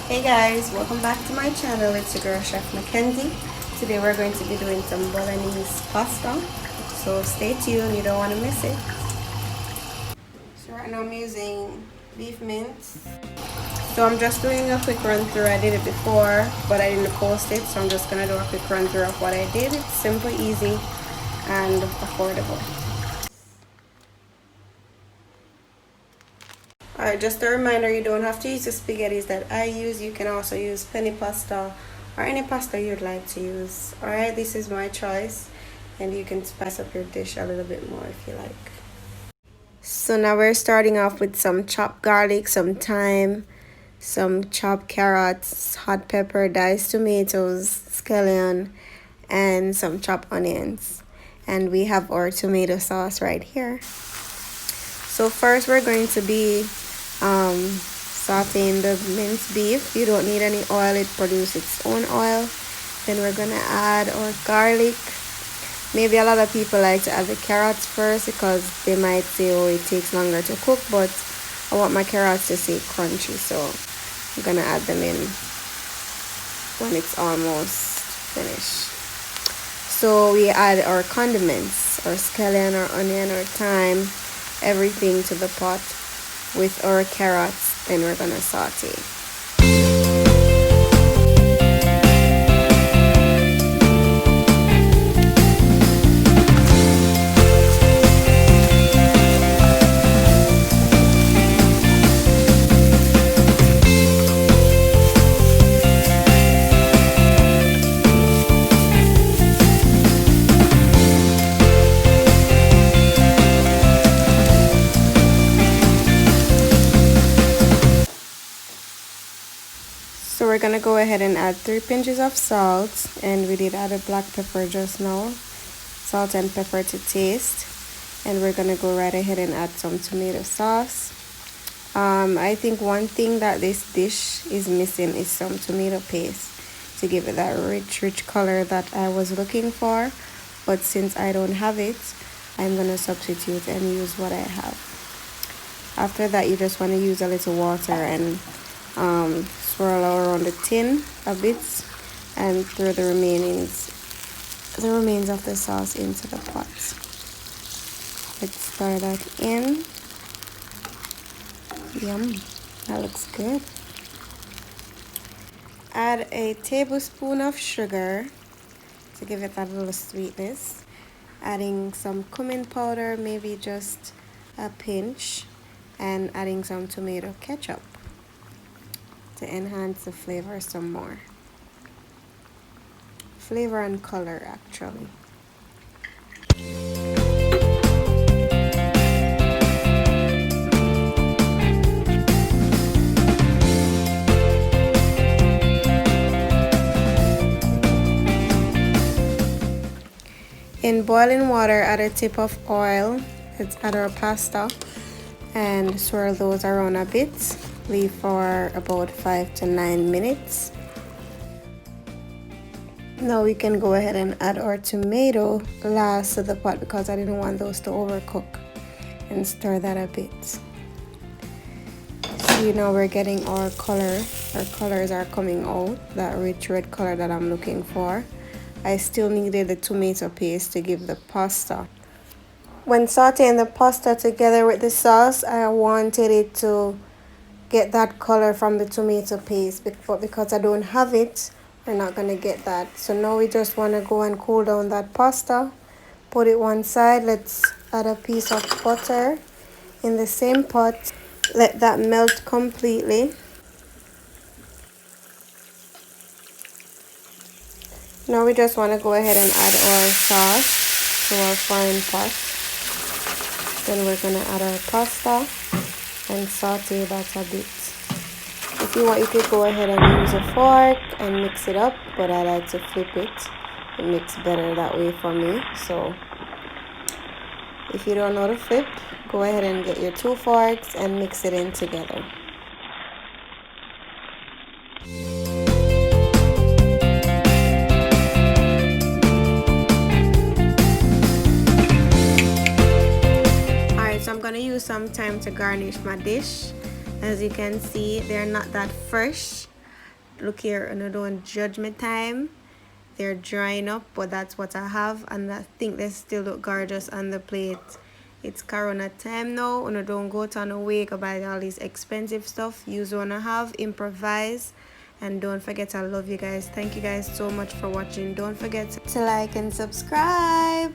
Hey guys, welcome back to my channel. It's your girl Chef Mackenzie. Today we're going to be doing some Bolognese pasta, so stay tuned, you don't want to miss it. So right now I'm using beef mince. So I'm just doing a quick run through. I did it before but I didn't post it, so I'm just gonna do a quick run through of what I did. It's simple, easy and affordable. Alright, just a reminder, you don't have to use the spaghettis that I use. You can also use penny pasta or any pasta you'd like to use. Alright, this is my choice and you can spice up your dish a little bit more if you like. So now we're starting off with some chopped garlic, some thyme, some chopped carrots, hot pepper, diced tomatoes, scallion, and some chopped onions. And we have our tomato sauce right here. So first we're going to be sauteing the minced beef. You don't need any oil, it produces its own oil. Then we're gonna add our garlic. Maybe a lot of people like to add the carrots first because they might say, oh, it takes longer to cook, but I want my carrots to stay crunchy, so I'm gonna add them in when it's almost finished. So we add our condiments, our scallion, our onion, our thyme, everything to the pot with our carrots. Then we're gonna saute. So we're gonna go ahead and add 3 pinches of salt, and we did add a black pepper just now. Salt and pepper to taste. And we're gonna go right ahead and add some tomato sauce. I think one thing that this dish is missing is some tomato paste to give it that rich color that I was looking for. But since I don't have it, I'm gonna substitute and use what I have. After that, you just want to use a little water and swirl around the tin a bit and throw the remains of the sauce into the pot. Let's stir that in. Yum, that looks good. Add a tablespoon of sugar to give it that little sweetness. Adding some cumin powder, maybe just a pinch, and adding some tomato ketchup to enhance the flavor some more. Flavor and color, actually. In boiling water, add a tip of oil. Let's add our pasta and swirl those around a bit. Leave for about 5 to 9 minutes. Now we can go ahead and add our tomato last to the pot because I didn't want those to overcook, and stir that a bit. See, now we're getting our color. Our colors are coming out, that rich red color that I'm looking for. I still needed the tomato paste to give the pasta. When sauteing the pasta together with the sauce, I wanted it to get that color from the tomato paste, but because I don't have it, we're not gonna get that. So now we just want to go and cool down that pasta, put it one side. Let's add a piece of butter in the same pot, let that melt completely. Now we just want to go ahead and add our sauce to our frying pot. Then we're gonna add our pasta and saute that a bit. If you want, you could go ahead and use a fork and mix it up, but I like to flip it. It makes better that way for me. So if you don't know to flip, go ahead and get your 2 forks and mix it in together. So I'm gonna use some thyme to garnish my dish. As you can see, they're not that fresh. Look here, and I don't judge my time. They're drying up, but that's what I have, and I think they still look gorgeous on the plate. It's Corona time now, and I don't go to no wake or buy all these expensive stuff. Use what I have, improvise, and don't forget I love you guys. Thank you guys so much for watching. Don't forget to like and subscribe.